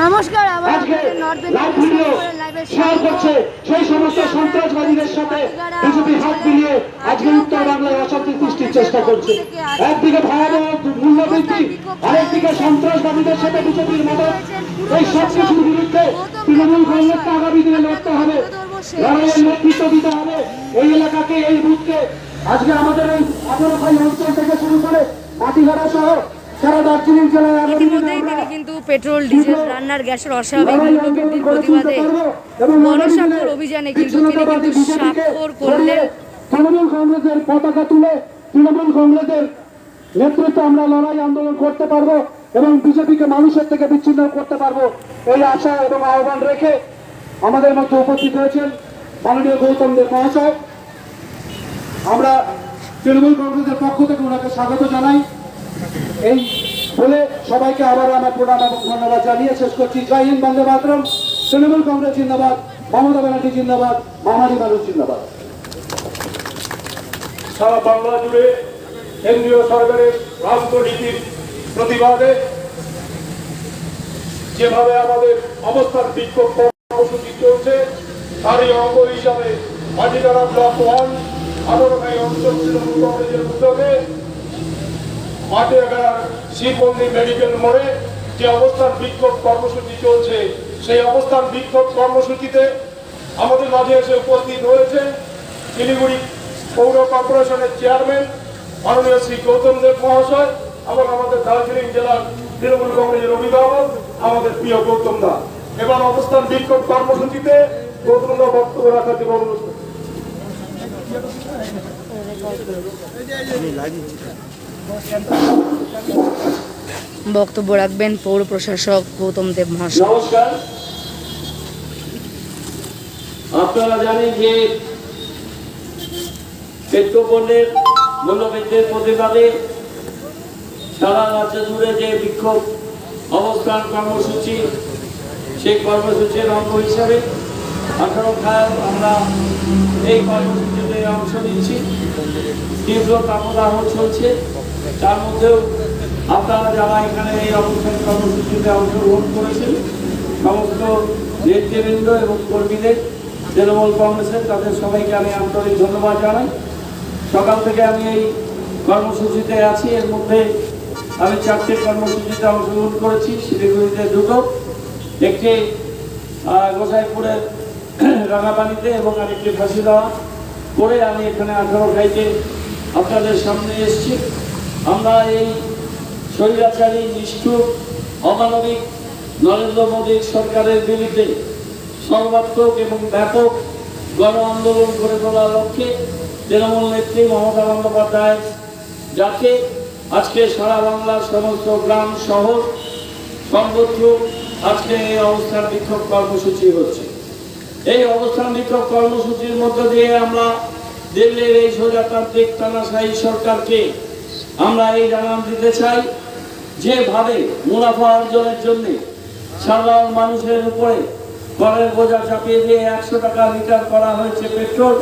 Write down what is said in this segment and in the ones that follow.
নমস্কার, আজকে live video share করছে সেই সমস্ত সন্ত্রাসবাদীদের সাথে বিজেপি হাত মিলিয়ে আজকে উত্তর বাংলায় অশান্তি সৃষ্টির চেষ্টা করছে। একদিকে ভয়াবহ মূল্যবৃদ্ধি, আরেকদিকে সন্ত্রাসবাদীদের সাথে বিজেপির মদত। এই সব কিছুর বিরুদ্ধে তৃণমূল কংগ্রেসকে আগামী দিনে লড়তে হবে, লড়াইয়ের নেতৃত্ব দিতে হবে। এই এলাকাকে, এই বুথকে আজকে আমাদের এই 18 অঞ্চল থেকে শুরু করে মাটিঘাড়া সহ সারা দার্জিলিং জেলায় ইতিমধ্যেই তিনি কিন্তু পেট্রোল, ডিজেল, রান্নার গ্যাসের অস্বাভাবিক মূল্যবৃদ্ধির প্রতিবাদে গণস্বাক্ষর অভিযানে কিন্তু স্বাক্ষর করলেন। তৃণমূল কংগ্রেসের পতাকা তুলে তৃণমূল কংগ্রেসের নেতৃত্বে আমরা লড়াই আন্দোলন করতে পারবো এবং বিজেপিকে মানুষের থেকে বিচ্ছিন্ন করতে পারবো, এই আশা এবং আহ্বান রেখে আমাদের মধ্যে উপস্থিত হয়েছেন মাননীয় গৌতম দেব মহাশয়। আমরা তৃণমূল কংগ্রেসের পক্ষ থেকে ওনাকে স্বাগত জানাই। এই বলে সবাইকে আবার আমার প্রণাম এবং ধন্যবাদ জানিয়ে শেষ করছি। জয় হিন্দ, বন্দে মাতরম। তৃণমূল কংগ্রেস জিন্দাবাদ, মমতা ব্যানার্জি জিন্দাবাদ, মামাজি মানুষ জিন্দাবাদ। সারা বাংলা জুড়ে কেন্দ্রীয় সরকারের রাজনীতির প্রতিবাদে যেভাবে আমাদের অবস্থান বিক্ষোভ কর্মসূচি চলছে, তারই অঙ্গ হিসাবে মাটিগাড়া ব্লক 1 18 অঞ্চল তৃণমূল কংগ্রেসের উদ্যোগে মাটিগাড়ার শিবমন্দির মেডিকেল মোড়ে যে অবস্থান বিক্ষোভ কর্মসূচি চলছে, সেই অবস্থান বিক্ষোভ কর্মসূচিতে আমাদের মাঝে এসে উপস্থিত হয়েছে শিলিগুড়ি পৌর কর্পোরেশনের চেয়ারম্যান মাননীয় শ্রী গৌতম দেব মহাশয় এবং আমাদের দার্জিলিং জেলার তৃণমূল কংগ্রেসের অভিভাবক আমাদের প্রিয় গৌতম দা। এবার অবস্থান বিক্ষোভ কর্মসূচিতে গৌতম দা বক্তব্য রাখার জন্য অনুরোধ করছি। বক্তব্য রাখবেন পৌর প্রশাসক গৌতম দেব মহাশয়। নমস্কার। আপনারা জানেন যে পেট্রোপণ্যের মূল্যবৃদ্ধির প্রতিবাদে সারা রাজ্য জুড়ে যে বিক্ষোভ অবস্থান কর্মসূচি, সেই কর্মসূচির অঙ্গ হিসাবে 18 আমরা এই কর্মসূচিতে অংশ নিচ্ছি। তীব্র তাপদাহ চলছে, তার মধ্যেও আপনারা যারা এখানে এই অবস্থান কর্মসূচিতে অংশগ্রহণ করেছেন সমস্ত নেতৃবৃন্দ এবং কর্মীদের তৃণমূল কংগ্রেসের, তাদের সবাইকে আমি আন্তরিক ধন্যবাদ জানাই। সকাল থেকে আমি এই কর্মসূচিতে আছি। এর মধ্যে আমি 4টে কর্মসূচিতে অংশগ্রহণ করেছি। শিলিগুড়িতে 2টো, একটি গোসাইপুরের রাঙাপানিতে এবং আরেকটি ফাঁসিদাওয়া করে আমি এখানে 18 আপনাদের সামনে এসেছি। আমরা এই স্বৈরাচারী, নিষ্ঠুর, অমানবিক নরেন্দ্র মোদীর সরকারের বিরুদ্ধে সর্বাত্মক এবং ব্যাপক গণ আন্দোলন করে তোলার লক্ষ্যে তৃণমূল নেত্রী মমতা বন্দ্যোপাধ্যায় যাতে আজকে সারা বাংলার সমস্ত গ্রাম শহর সর্বত্র আজকে এই অবস্থান বিক্ষোভ কর্মসূচি হচ্ছে। এই অবস্থান বিক্ষোভ কর্মসূচির মধ্য দিয়ে আমরা দিল্লির এই স্বৈরতান্ত্রিক তানাশাহী সরকারকে আমরা এই জানান দিতে চাই, যেভাবে মুনাফা অর্জনের জন্য সাধারণ মানুষের উপরে করের বোঝা চাপিয়ে দিয়ে 100 টাকা লিটার করা হয়েছে পেট্রোল,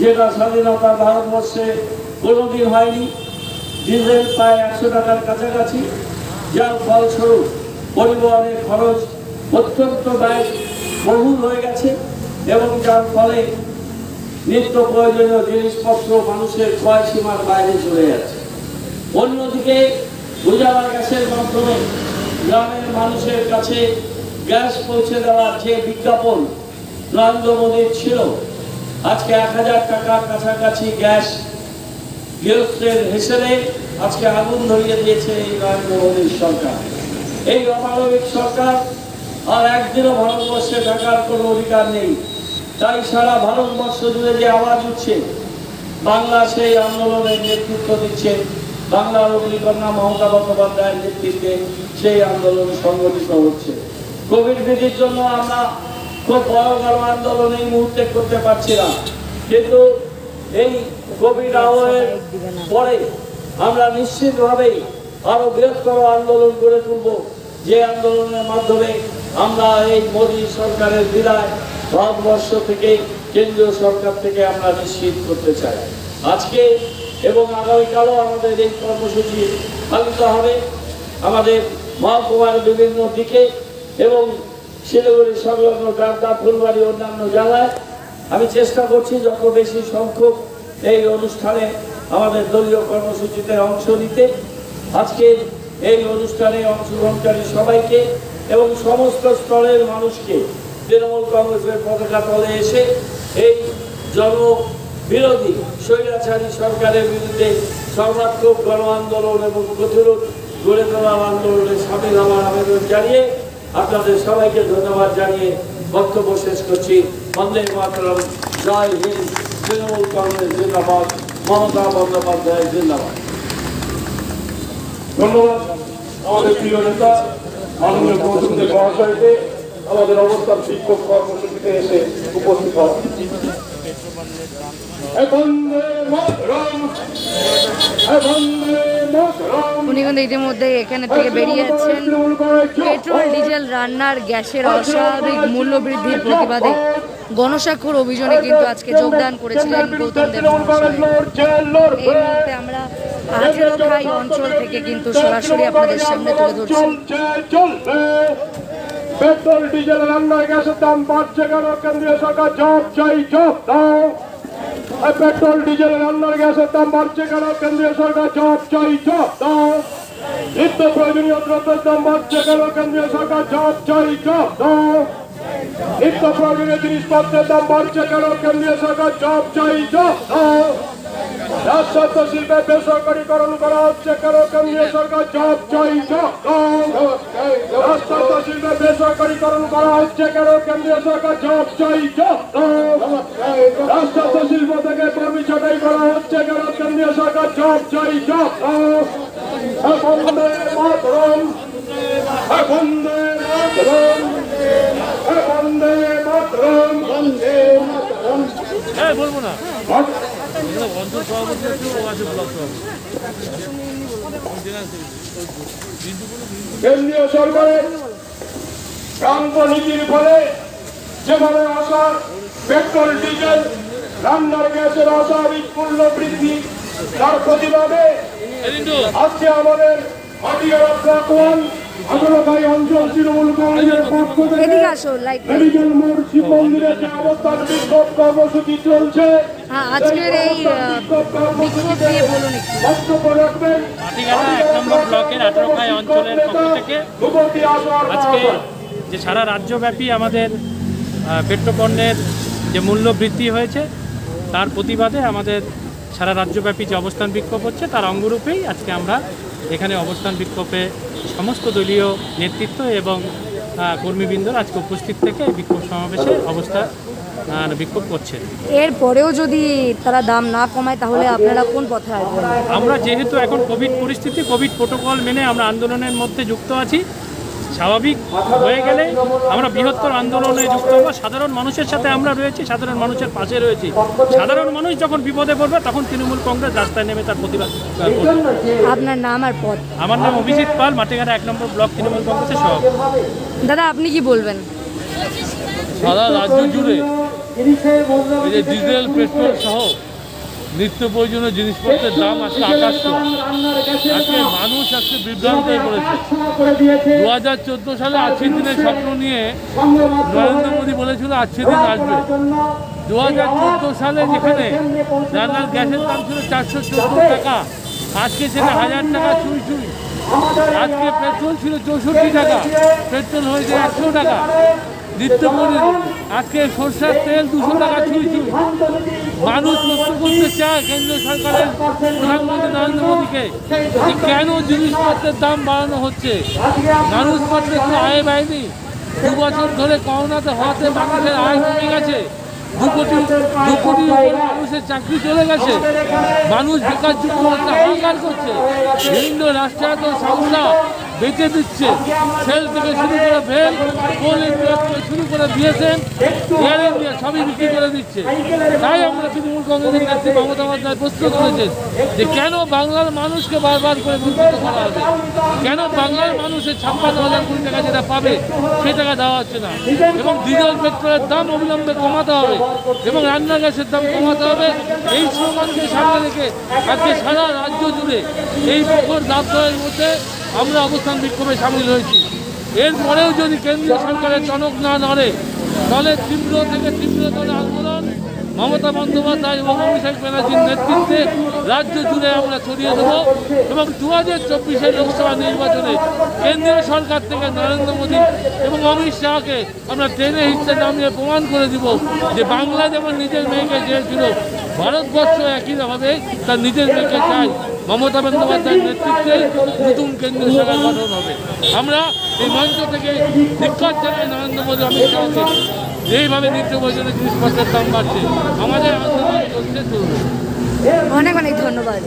যেটা স্বাধীনতার ভারতবর্ষে কোনোদিন হয়নি। ডিজেল প্রায় 100 টাকার কাছাকাছি, যার ফলস্বরূপ পরিবহনের খরচ অত্যন্ত বহুল হয়ে গেছে এবং যার ফলে নিত্য প্রয়োজনীয় জিনিসপত্র মানুষের ক্রয় সীমার বাইরে চলে যাচ্ছে। অন্যদিকে উজালা গ্যাসের মাধ্যমে গ্রামের মানুষের কাছে গ্যাস পৌঁছে দেওয়ার যে বিজ্ঞাপন নরেন্দ্র মোদীর ছিল, আজকে 1000 টাকার কাছাকাছি গ্যাস গৃহস্থের হিসেবে আজকে আগুন ধরিয়ে দিয়েছে এই নরেন্দ্র মোদীর সরকার। এই অমানবিক সরকার আর একদিনও ভারতবর্ষে থাকার কোনো অধিকার নেই। তাই সারা ভারতবর্ষ জুড়ে যে আওয়াজ উঠছে, বাংলা সেই আন্দোলনের নেতৃত্ব দিচ্ছে। বাংলার অগ্নিকন্যা মমতা বন্দ্যোপাধ্যায়ের নেতৃত্বে সেই আন্দোলন সংগঠিত হচ্ছে। কোভিড বিধির জন্য আমরা খুব বড় আন্দোলন এই মুহূর্তে করতে পারছি না, কিন্তু এই কোভিড আবহের পরে আমরা নিশ্চিতভাবেই আরো বৃহত্তর আন্দোলন করে তুলব, যে আন্দোলনের মাধ্যমে আমরা এই মোদী সরকারের বিদায় ভারতবর্ষ থেকে, কেন্দ্রীয় সরকার থেকে আমরা নিশ্চিত করতে চাই। আজকে এবং আগামীকালও আমাদের এই কর্মসূচি পালিত হবে। আমাদের মহকুমার বিভিন্ন দিকে এবং শিলিগুড়ি সংলগ্ন ডাকদা ফুলবাড়ি অন্যান্য জায়গায় আমি চেষ্টা করছি যত বেশি সংখ্যক এই অনুষ্ঠানে আমাদের দলীয় কর্মসূচিতে অংশ নিতে। আজকের এই অনুষ্ঠানে অংশগ্রহণকারী সবাইকে এবং সমস্ত স্তরের মানুষকে তৃণমূল কংগ্রেসের পতাকা তলে এসে এই জনবিরোধী স্বৈরাচারী সরকারের বিরুদ্ধে সর্বাত্মক গণ আন্দোলন এবং প্রতিরোধ গড়ে তোলার আন্দোলনে সামিল হওয়ার আবেদন জানিয়ে আপনাদের সবাইকে ধন্যবাদ জানিয়ে বক্তব্য শেষ করছি। বন্দে মাতরম, জয় হিন্দ, তৃণমূল কংগ্রেস জিন্দাবাদ, মমতা বন্দ্যোপাধ্যায় জিন্দাবাদ। ধন্যবাদ আমাদের প্রিয় নেতা মাননীয় গৌতমদেব মহাশয়কে আমাদের অবস্থান বিক্ষোভ কর্মসূচিতে এসে উপস্থিত হওয়া। বন্দে মাতরম, বন্দে মাতরম। উনি কিন্তু ইতিমধ্যে এখানে থেকে বেরিয়ে যাচ্ছেন। পেট্রোল ডিজেল রান্নার গ্যাসের অস্বাভাবিক মূল্য বৃদ্ধির প্রতিবাদে গণস্বাক্ষর অভিযানে কিন্তু আজকে যোগদান করেছিলেন গৌতম দেব মহাশয়। এই মুহূর্তে আমরা 18 খাই অঞ্চল থেকে কিন্তু সরাসরি আপনাদের সামনে তুলে ধরছি। পেট্রোল ডিজেল রান্নার গ্যাসের দাম বাড়ছে কেন? কেন্দ্রীয় সরকার জবাব চাই, জবাব দাও। পেট্রোল ডিজেল রান্নার গ্যাসের দাম বাড়ছে কেন? কেন্দ্রীয় সরকার জবাব চাই, জবাব দাও। নিত্য প্রয়োজনীয় দ্রব্যের দাম বাড়ছে কেন? কেন্দ্রীয় সরকার জবাব চাই, জবাব দাও। নিত্য প্রয়োজনীয় জিনিসপত্রের দাম বাড়ছে কেন? কেন্দ্রীয় সরকার জবাব চাই, জবাব দাও। রাজস্ব শিল্পের বেসরকারীকরণ করা হচ্ছে কেন? কেন্দ্রীয় সরকার জবাব চাই, জবাব দাও। রাজস্ব শিল্পের বেসরকারীকরণ করা হচ্ছে কেন? কেন্দ্রীয় সরকার জবাব চাই, জবাব দাও। রাজস্ব শিল্প থেকে কর্মী ছাঁটাই করা হচ্ছে কেন? কেন্দ্রীয় সরকার জবাব চাই, জবাব দাও। বন্দে মাতরম, বন্দে মাতরম, বন্দে মাতরম, বন্দে মাতরম। বলবো না অঞ্চল সভাপতি আছে ব্লক সভাপতি। কেন্দ্রীয় সরকারের প্রান্ত নীতির ফলে যেভাবে আসা পেট্রোল ডিজেল রান্নার গ্যাসের অস্বাভাবিক মূল্য বৃদ্ধি, তার প্রতিবাদে আজকে আমাদের অঞ্চল তৃণমূল কংগ্রেসের পক্ষ থেকে এদিকে আসো, লাইট মেডিকেল মোড় শিব মন্দিরের যে অবস্থান বিক্ষোভ কর্মসূচি চলছে, হ্যাঁ, আজকের এই বিক্ষোভ নিয়ে বলুন একটু। বক্তব্য রাখবেন মাটিগাড়া 1 নম্বর ব্লকের 18 খাই অঞ্চলের পক্ষ থেকে আজকে যে সারা রাজ্যব্যাপী আমাদের পেট্রোপণ্যের যে মূল্য বৃদ্ধি হয়েছে তার প্রতিবাদে আমাদের সারা রাজ্যব্যাপী যে অবস্থান বিক্ষোভ হচ্ছে তার অঙ্গরূপেই আজকে আমরা এখানে অবস্থান বিক্ষোভে সমস্ত দলীয় নেতৃত্ব এবং কর্মীবৃন্দরা আজকে উপস্থিত থেকে বিক্ষোভ সমাবেশে বিক্ষোভ করছে। এরপরেও যদি তারা দাম না কমায় তাহলে আপনারা কোন পথে আসবেন? আমরা যেহেতু এখন কোভিড পরিস্থিতি, কোভিড প্রোটোকল মেনে আমরা আন্দোলনের মধ্যে যুক্ত আছি। স্বাভাবিক হয়ে গেলে আমরা বৃহত্তর আন্দোলনে যুক্ত হব। সাধারণ মানুষের সাথে আমরা রয়েছি, সাধারণ মানুষের পাশে রয়েছি। সাধারণ মানুষ যখন বিপদে পড়বে তখন তৃণমূল কংগ্রেস রাস্তায় নেমে তার প্রতিবাদ করবে। আপনার নাম আর পদ? আমার নাম অভিজিৎ পাল, মাটিগাড়া 1 নম্বর ব্লক তৃণমূল কংগ্রেসের সভাপতি। দাদা, আপনি কি বলবেন? সারা রাজ্য জুড়ে এই যে ডিজেল, পেট্রোল সহ নিত্য প্রয়োজনীয় জিনিসপত্রের দাম আজকে আকাশ ছোঁয়া। আজকে মানুষ আজকে বিভ্রান্ত হয়ে পড়েছে। 2014 সালে আজকের দিনের স্বপ্ন নিয়ে নরেন্দ্র মোদী বলেছিল আজকের দিন আসবে। 2014 সালে যেখানে রান্নার গ্যাসের দাম ছিল 414 টাকা, আজকে সেটা 1000 টাকা ছুঁই ছুঁই। আজকে পেট্রোল ছিল 64 টাকা, পেট্রোল হয়েছে 100 টাকা। নিত্য আজকে সরষের তেল 200 টাকা ছুঁই ছুঁই। মানুষ লক্ষ্য করতে চায় কেন্দ্রীয় সরকারের প্রধানমন্ত্রী নরেন্দ্র মোদীকে যে কেন জিনিসপত্রের দাম বাড়ানো হচ্ছে। মানুষপত্রের তো আয় বাড়েনি। 2 বছর ধরে করোনাতে হওয়াতে মানুষের আয় কমে গেছে। 2 কোটি মানুষের চাকরি চলে গেছে। মানুষ বেকার যুক্ত হচ্ছে, হাহাকার করছে। বিভিন্ন রাষ্ট্রায়ত্ত সংস্থা বেঁচে দিচ্ছে। সেল থেকে শুরু করে ভেল, কোল ইন্ডিয়া থেকে শুরু করে বিএসএন, এয়ার ইন্ডিয়া সবই বিক্রি করে দিচ্ছে। তাই আমরা তৃণমূল কংগ্রেসের নেত্রী মমতা বন্দ্যোপাধ্যায় প্রশ্ন করেছেন যে কেন বাংলার মানুষকে বারবার করে বঞ্চিত করা হবে, কেন বাংলার মানুষের 56,000 কোটি টাকা যেটা পাবে সে টাকা দেওয়া হচ্ছে না, এবং ডিজেল পেট্রোলের দাম অবিলম্বে কমাতে হবে এবং রান্না গ্যাসের দাম কমাতে হবে। এই স্লোগানকে সামনে রেখে আজকে সারা রাজ্য জুড়ে এই প্রখর দাবদাহের মধ্যে আমরা অবস্থান বিক্ষোভে সামিল হয়েছি। এরপরেও যদি কেন্দ্রীয় সরকারের টনক না নড়ে তাহলে তীব্র থেকে তীব্রতর আন্দোলন মমতা বন্দ্যোপাধ্যায় এবং অভিষেক ব্যানার্জির নেতৃত্বে রাজ্য জুড়ে আমরা ছড়িয়ে দেব এবং 2024 লোকসভা নির্বাচনে কেন্দ্রীয় সরকার থেকে নরেন্দ্র মোদী এবং অমিত শাহকে আমরা ট্রেনে হিসেবে নামিয়ে প্রমাণ করে দিব যে বাংলা যেমন নিজের মেয়েকে চেয়েছিল, ভারতবর্ষ একইভাবে তার নিজের মেয়েকে চাই। মমতা বন্দ্যোপাধ্যায়ের নেতৃত্বে নতুন কেন্দ্রীয় সরকার গঠন হবে। আমরা এই মঞ্চ থেকে ধিক্কার জানাই নরেন্দ্র মোদী অমিত শাহকে, যেইভাবে নিত্য প্রয়োজনীয় জিনিসপত্রের দাম বাড়ছে। আমাদের আন্দোলন চলছে, চলবে। অনেক অনেক ধন্যবাদ।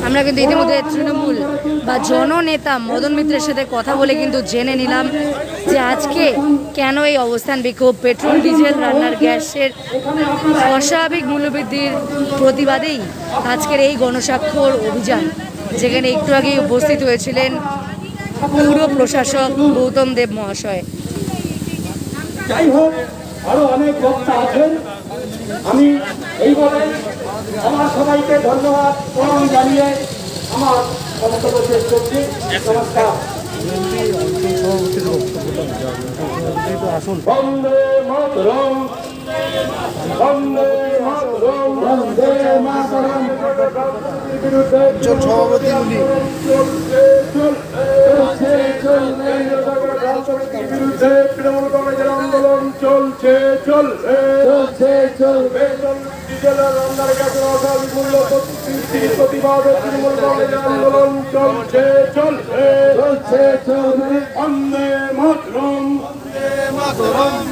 আমরা কিন্তু ইতিমধ্যে তৃণমূল বা জননেতা মদন মিত্রের সাথে কথা বলে কিন্তু জেনে নিলাম যে আজকে কেন এই অবস্থান বিক্ষোভ। পেট্রোল ডিজেল রান্নার গ্যাসের অস্বাভাবিক মূল্যবৃদ্ধির প্রতিবাদেই আজকের এই গণস্বাক্ষর অভিযান, যেখানে একটু আগেই উপস্থিত হয়েছিলেন পুর প্রশাসক গৌতম দেব মহাশয়। যাই হোক, আরো অনেক বক্তা আছেন। আমি এইভাবে আমার সবাইকে ধন্যবাদ প্রণাম জানিয়ে আমার বক্তব্য শেষ করছি। নমস্কার। বন্দে মাতরম, বন্দে মাতরম, বন্দে মাতরম। সভাপতি উনি বিরুদ্ধে তৃণমূল কংগ্রেসের আন্দোলন চলছে, চলবে, চলছে, চলবে। ডিজেলের রান্নার গ্যাসের অস্বাভাবিক মূল্য বৃদ্ধির প্রতিবাদে তৃণমূল কংগ্রেসের আন্দোলন চলছে, চলবে, চলছে, চলবে। বন্দে মাতরম, বন্দে মাতরম।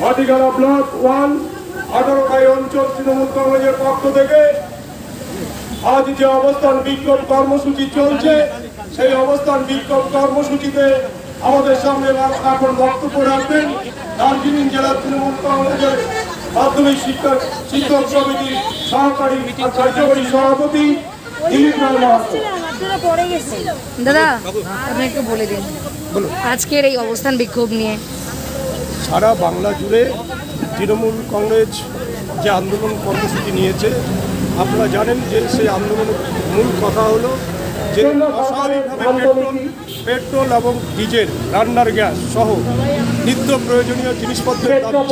মাটিগাড়া ব্লক 1 18 অঞ্চল তৃণমূল কংগ্রেসের পক্ষ থেকে আজ যে অবস্থান বিক্ষোভ কর্মসূচি চলছে, সেই অবস্থান বিক্ষোভ কর্মসূচিতে আমাদের সামনে এখন বক্তব্য রাখবেন দার্জিলিং জেলা তৃণমূল কংগ্রেসের মাধ্যমিক শিক্ষক সমিতির সহকারী কার্যকরী সভাপতি দিলীপ রায় মহাশয়। দাদা, আপনি একটু বলে দিন আজকের এই অবস্থান বিক্ষোভ নিয়ে। সারা বাংলা জুড়ে তৃণমূল কংগ্রেস যে আন্দোলন কর্মসূচি নিয়েছে, আপনারা জানেন যে সেই আন্দোলনের মূল কথা হলো যে অস্বাভাবিকভাবে পেট্রোল এবং ডিজেল রান্নার গ্যাস সহ নিত্য প্রয়োজনীয় জিনিসপত্রের দাম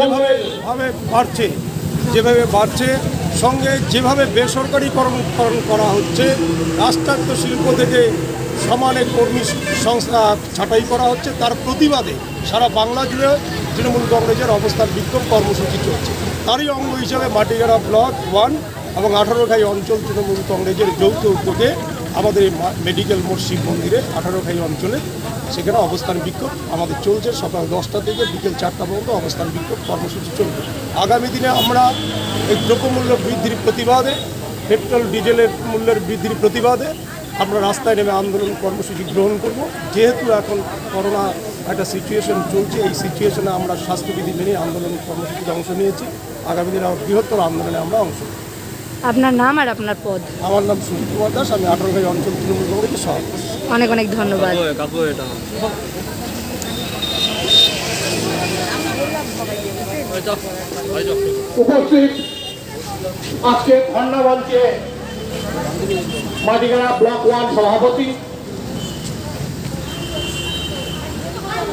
যেভাবে বাড়ছে সঙ্গে যেভাবে বেসরকারিকরণ করা হচ্ছে, রাষ্ট্রায়ত্ত শিল্প থেকে সমানে কর্মী সংস্থা ছাঁটাই করা হচ্ছে, তার প্রতিবাদে সারা বাংলা জুড়ে তৃণমূল কংগ্রেসের অবস্থান বিক্ষোভ কর্মসূচি চলছে। তারই অঙ্গ হিসাবে মাটিগাড়া ব্লক 1 এবং 18 অঞ্চল তৃণমূল কংগ্রেসের যৌথ উদ্যোগে আমাদের মেডিকেল মোড় শিব মন্দিরে 18 অঞ্চলে সেখানে অবস্থান বিক্ষোভ আমাদের চলছে। সকাল 10টা থেকে বিকেল 4টা পর্যন্ত অবস্থান বিক্ষোভ কর্মসূচি চলবে। আগামী দিনে আমরা এই দ্রব্যমূল্য বৃদ্ধির প্রতিবাদে, পেট্রোল ডিজেলের মূল্যের বৃদ্ধির প্রতিবাদে আমরা রাস্তায় নেমে আন্দোলন কর্মসূচি গ্রহণ করব। যেহেতু এখন করোনা একটা সিচুয়েশন চলছে, এই সিচুয়েশনে আমরা স্বাস্থ্যবিধি মেনে আন্দোলন কর্মসূচিতে অংশ নিয়েছি। আগামী দিনে বৃহত্তর আন্দোলনে আমরা অংশ নেব। আপনার নাম আর আপনার পদ? আমার নাম সুনীল কুমার দাস, আমি 18 অঞ্চল তৃণমূল কংগ্রেসের সভাপতি। অনেক অনেক ধন্যবাদ। উপস্থিত আজকে ধর্ণা মঞ্চে মাটিগাড়া ব্লক 1 সভাপতি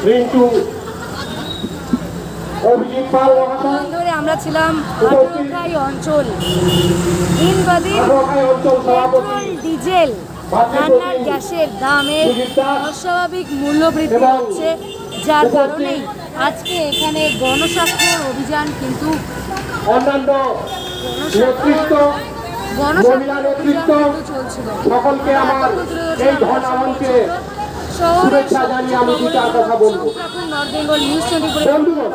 রিন্টু অভিজিৎ পাল মহাশয়। ধরে আমরা ছিলাম আটরখাই অঞ্চল দিনবাদী পেট্রোল ডিজেল রান্নার গ্যাসের দামের অস্বাভাবিক মূল্য বৃদ্ধি হচ্ছে, যার কারণেই আজকে এখানে গণস্বাক্ষর অভিযান কিন্তু অন্যান্য নেতৃত্ব, মহিলা নেতৃত্ব সকলকে আমার এই ধর্ণা মঞ্চে শুভেচ্ছা জানিয়ে আমি দুটার কথা বলবো। North Bengal news 24। বন্ধুগণ,